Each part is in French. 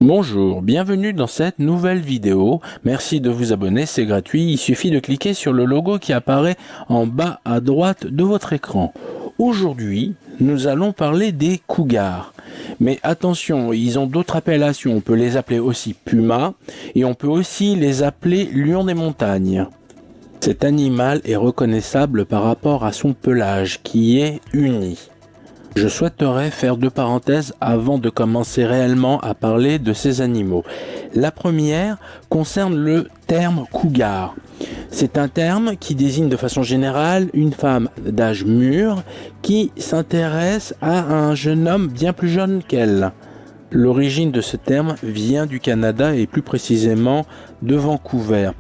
Bonjour, bienvenue dans cette nouvelle vidéo. Merci de vous abonner, c'est gratuit. Il suffit de cliquer sur le logo qui apparaît en bas à droite de votre écran. Aujourd'hui, nous allons parler des cougars. Mais attention, ils ont d'autres appellations. On peut les appeler aussi pumas et on peut aussi les appeler lions des montagnes. Cet animal est reconnaissable par rapport à son pelage qui est uni. Je souhaiterais faire deux parenthèses avant de commencer réellement à parler de ces animaux. La première concerne le terme cougar. C'est un terme qui désigne de façon générale une femme d'âge mûr qui s'intéresse à un jeune homme bien plus jeune qu'elle. L'origine de ce terme vient du Canada et plus précisément de Vancouver.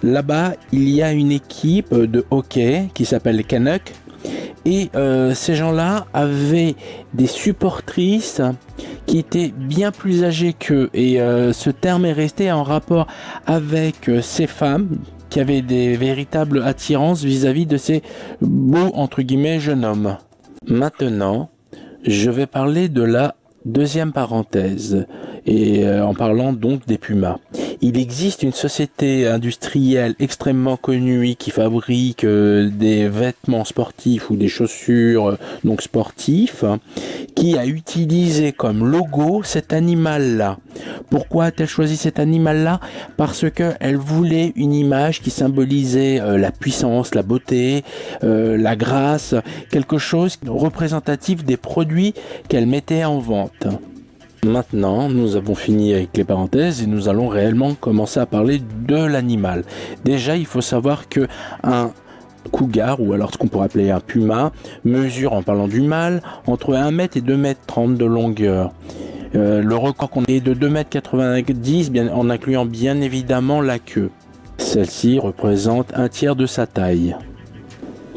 Là-bas, il y a une équipe de hockey qui s'appelle les Canucks. Et ces gens-là avaient des supportrices qui étaient bien plus âgées qu'eux. Et ce terme est resté en rapport avec ces femmes qui avaient des véritables attirances vis-à-vis de ces beaux, entre guillemets, jeunes hommes. Maintenant, je vais parler de la deuxième parenthèse, et en parlant donc des pumas. Il existe une société industrielle extrêmement connue qui fabrique des vêtements sportifs ou des chaussures donc sportifs, qui a utilisé comme logo cet animal-là. Pourquoi a-t-elle choisi cet animal-là? Parce qu'elle voulait une image qui symbolisait la puissance, la beauté, la grâce, quelque chose représentatif des produits qu'elle mettait en vente. Maintenant, nous avons fini avec les parenthèses et nous allons réellement commencer à parler de l'animal. Déjà, il faut savoir que un cougar, ou alors ce qu'on pourrait appeler un puma, mesure, en parlant du mâle, entre 1 m et 2,30 m de longueur. Le record qu'on est de 2,90 m, en incluant bien évidemment la queue. Celle-ci représente un tiers de sa taille.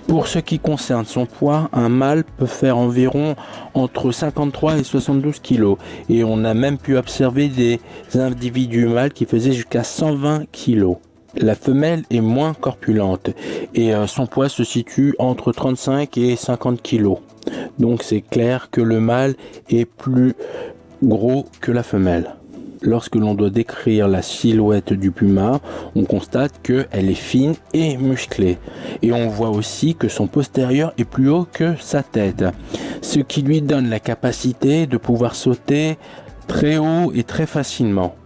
Pour ce qui concerne son poids, un mâle peut faire environ entre 53 et 72 kg. Et on a même pu observer des individus mâles qui faisaient jusqu'à 120 kg. La femelle est moins corpulente et son poids se situe entre 35 et 50 kg. Donc c'est clair que le mâle est plus gros que la femelle. Lorsque l'on doit décrire la silhouette du puma, on constate qu'elle est fine et musclée. Et on voit aussi que son postérieur est plus haut que sa tête, ce qui lui donne la capacité de pouvoir sauter très haut et très facilement.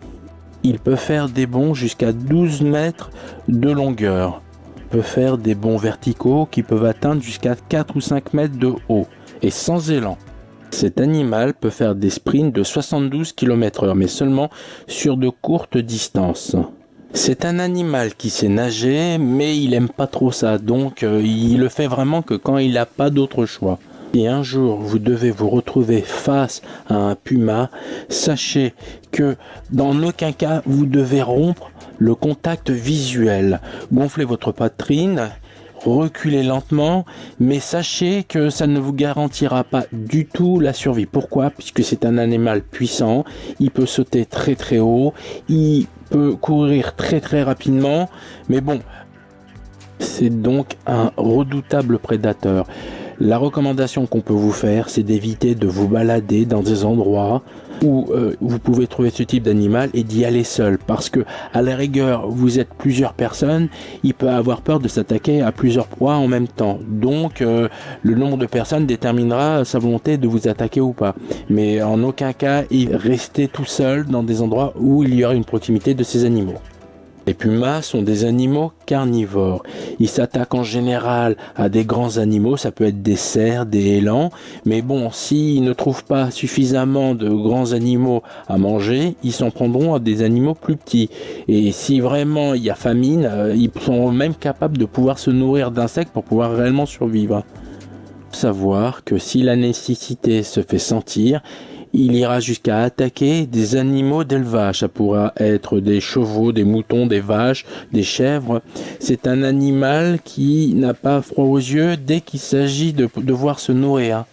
Il peut faire des bonds jusqu'à 12 mètres de longueur. Il peut faire des bonds verticaux qui peuvent atteindre jusqu'à 4 ou 5 mètres de haut et sans élan. Cet animal peut faire des sprints de 72 km/h, mais seulement sur de courtes distances. C'est un animal qui sait nager, mais il aime pas trop ça, donc il le fait vraiment que quand il n'a pas d'autre choix. Si un jour vous devez vous retrouver face à un puma, sachez que dans aucun cas vous devez rompre le contact visuel. Gonflez votre poitrine, reculez lentement, mais sachez que ça ne vous garantira pas du tout la survie. Pourquoi? Puisque c'est un animal puissant, il peut sauter très très haut, il peut courir très très rapidement, mais bon, c'est donc un redoutable prédateur. La recommandation qu'on peut vous faire, c'est d'éviter de vous balader dans des endroits où vous pouvez trouver ce type d'animal et d'y aller seul, parce que à la rigueur vous êtes plusieurs personnes, il peut avoir peur de s'attaquer à plusieurs proies en même temps, donc le nombre de personnes déterminera sa volonté de vous attaquer ou pas, mais en aucun cas restez tout seul dans des endroits où il y aura une proximité de ces animaux. Les pumas sont des animaux carnivores. Ils s'attaquent en général à des grands animaux, ça peut être des cerfs, des élans, mais bon, s'ils ne trouvent pas suffisamment de grands animaux à manger, ils s'en prendront à des animaux plus petits. Et si vraiment il y a famine, ils sont même capables de pouvoir se nourrir d'insectes pour pouvoir réellement survivre. Savoir que si la nécessité se fait sentir, il ira jusqu'à attaquer des animaux d'élevage. Ça pourra être des chevaux, des moutons, des vaches, des chèvres. C'est un animal qui n'a pas froid aux yeux dès qu'il s'agit de devoir se nourrir.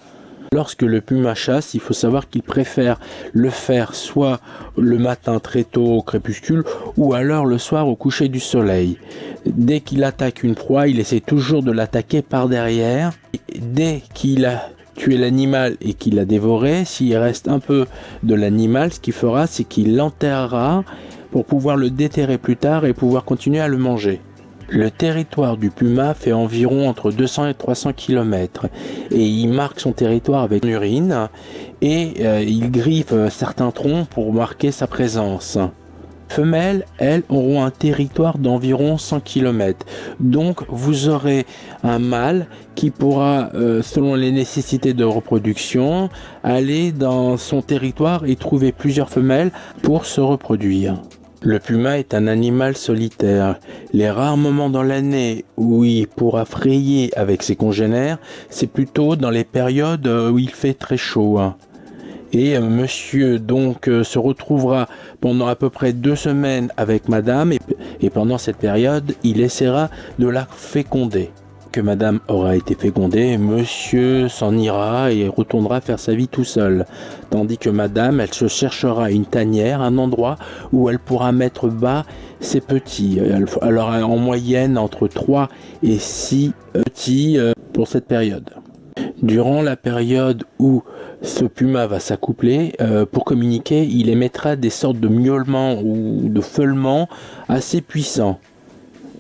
Lorsque le puma chasse, il faut savoir qu'il préfère le faire soit le matin très tôt au crépuscule ou alors le soir au coucher du soleil. Dès qu'il attaque une proie, il essaie toujours de l'attaquer par derrière. Dès qu'il a tué l'animal et qu'il l'a dévoré, s'il reste un peu de l'animal, ce qu'il fera, c'est qu'il l'enterrera pour pouvoir le déterrer plus tard et pouvoir continuer à le manger. Le territoire du puma fait environ entre 200 et 300 km et il marque son territoire avec une urine et il griffe certains troncs pour marquer sa présence. Femelles, elles, auront un territoire d'environ 100 km. Donc, vous aurez un mâle qui pourra, selon les nécessités de reproduction, aller dans son territoire et trouver plusieurs femelles pour se reproduire. Le puma est un animal solitaire. Les rares moments dans l'année où il pourra frayer avec ses congénères, c'est plutôt dans les périodes où il fait très chaud. Et monsieur donc se retrouvera pendant à peu près 2 semaines avec madame et pendant cette période, il essaiera de la féconder. Que madame aura été fécondée, monsieur s'en ira et retournera faire sa vie tout seul. Tandis que madame, elle se cherchera une tanière, un endroit où elle pourra mettre bas ses petits. Alors en moyenne entre 3 et 6 petits pour cette période. Durant la période où ce puma va s'accoupler, pour communiquer, il émettra des sortes de miaulements ou de feulements assez puissants,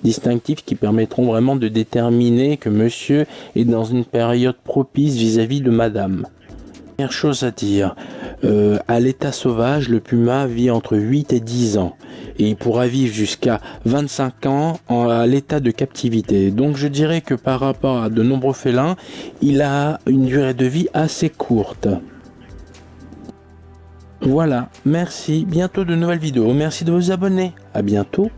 distinctifs qui permettront vraiment de déterminer que monsieur est dans une période propice vis-à-vis de madame. Première chose à dire, à l'état sauvage, le puma vit entre 8 et 10 ans et il pourra vivre jusqu'à 25 ans à l'état de captivité. Donc je dirais que par rapport à de nombreux félins, il a une durée de vie assez courte. Voilà, merci, bientôt de nouvelles vidéos, merci de vous abonner, à bientôt.